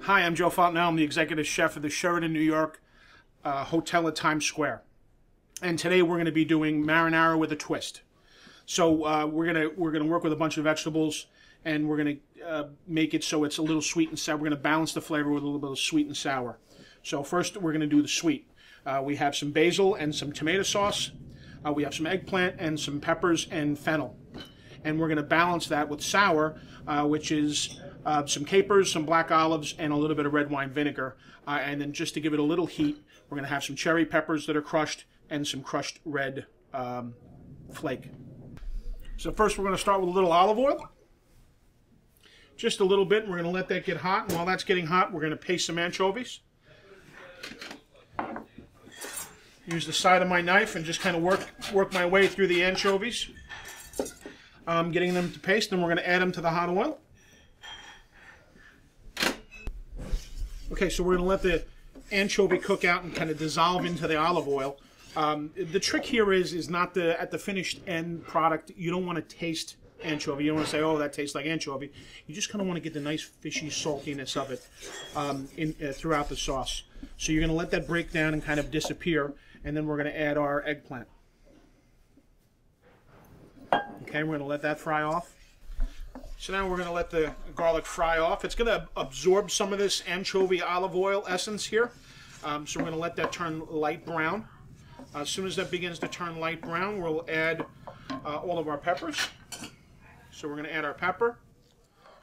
Hi, I'm Joe Fontanals. I'm the executive chef of the Sheraton New York Hotel at Times Square. And today we're going to be doing marinara with a twist. So we're gonna work with a bunch of vegetables, and we're going to make it so it's a little sweet and sour. We're going to balance the flavor with a little bit of sweet and sour. So first we're going to do the sweet. We have some basil and some tomato sauce. We have some eggplant and some peppers and fennel. And we're going to balance that with sour, which is some capers, some black olives, and a little bit of red wine vinegar. And then just to give it a little heat, we're going to have some cherry peppers that are crushed and some crushed red flake. So first we're going to start with a little olive oil. Just a little bit, and we're going to let that get hot. And while that's getting hot, we're going to paste some anchovies. Use the side of my knife and just kind of work my way through the anchovies. Getting them to paste, then we're going to add them to the hot oil. Okay, so we're going to let the anchovy cook out and kind of dissolve into the olive oil. The trick here is not at the finished end product. You don't want to taste anchovy. You don't want to say, oh, that tastes like anchovy. You just kind of want to get the nice fishy saltiness of it throughout the sauce. So you're going to let that break down and kind of disappear, and then we're going to add our eggplant. Okay, we're going to let that fry off. So now we're going to let the garlic fry off. It's going to absorb some of this anchovy olive oil essence here. So we're going to let that turn light brown. As soon as that begins to turn light brown, we'll add all of our peppers. So we're going to add our pepper,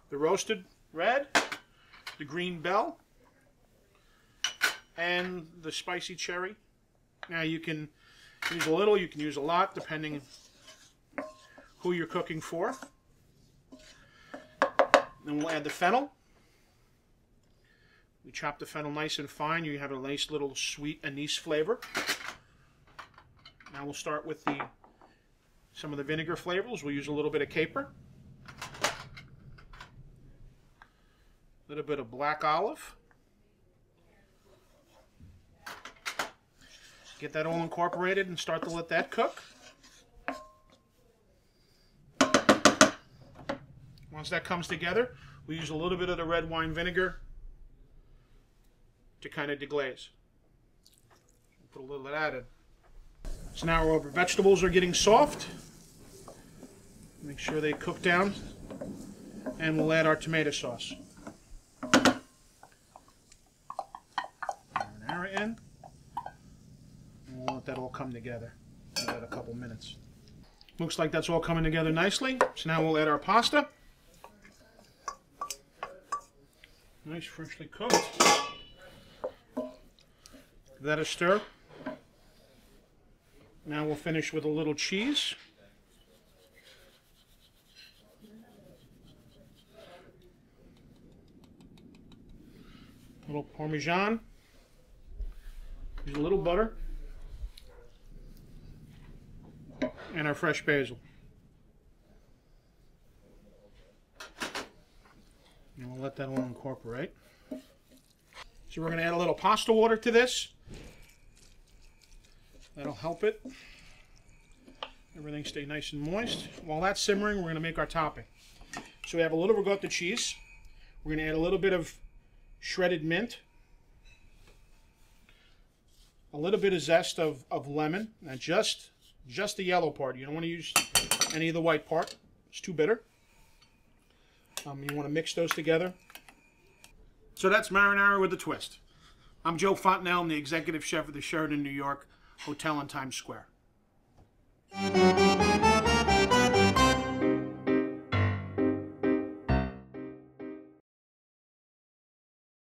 the roasted red, the green bell, and the spicy cherry. Now you can use a little, you can use a lot, depending who you're cooking for. Then we'll add the fennel. We chop the fennel nice and fine. You have a nice little sweet anise flavor. Now we'll start with some of the vinegar flavors. We'll use a little bit of caper, a little bit of black olive. Get that all incorporated and start to let that cook. Once that comes together, we use a little bit of the red wine vinegar to kind of deglaze. Put a little of that in. So now our vegetables are getting soft. Make sure they cook down. And we'll add our tomato sauce. Marinara in. And we'll let that all come together. Give that a couple minutes. Looks like that's all coming together nicely. So now we'll add our pasta. Nice, freshly cooked. Give that a stir. Now we'll finish with a little cheese. A little Parmesan. Use a little butter. And our fresh basil. And we'll let that all incorporate. So we're going to add a little pasta water to this. That'll help it. Everything stay nice and moist. While that's simmering, we're going to make our topping. So we have a little ricotta cheese. We're going to add a little bit of shredded mint. A little bit of zest of lemon. Now just the yellow part. You don't want to use any of the white part. It's too bitter. You want to mix those together. So that's marinara with a twist. I'm Joe Fontanals. I'm the executive chef of the Sheraton New York Hotel in Times Square.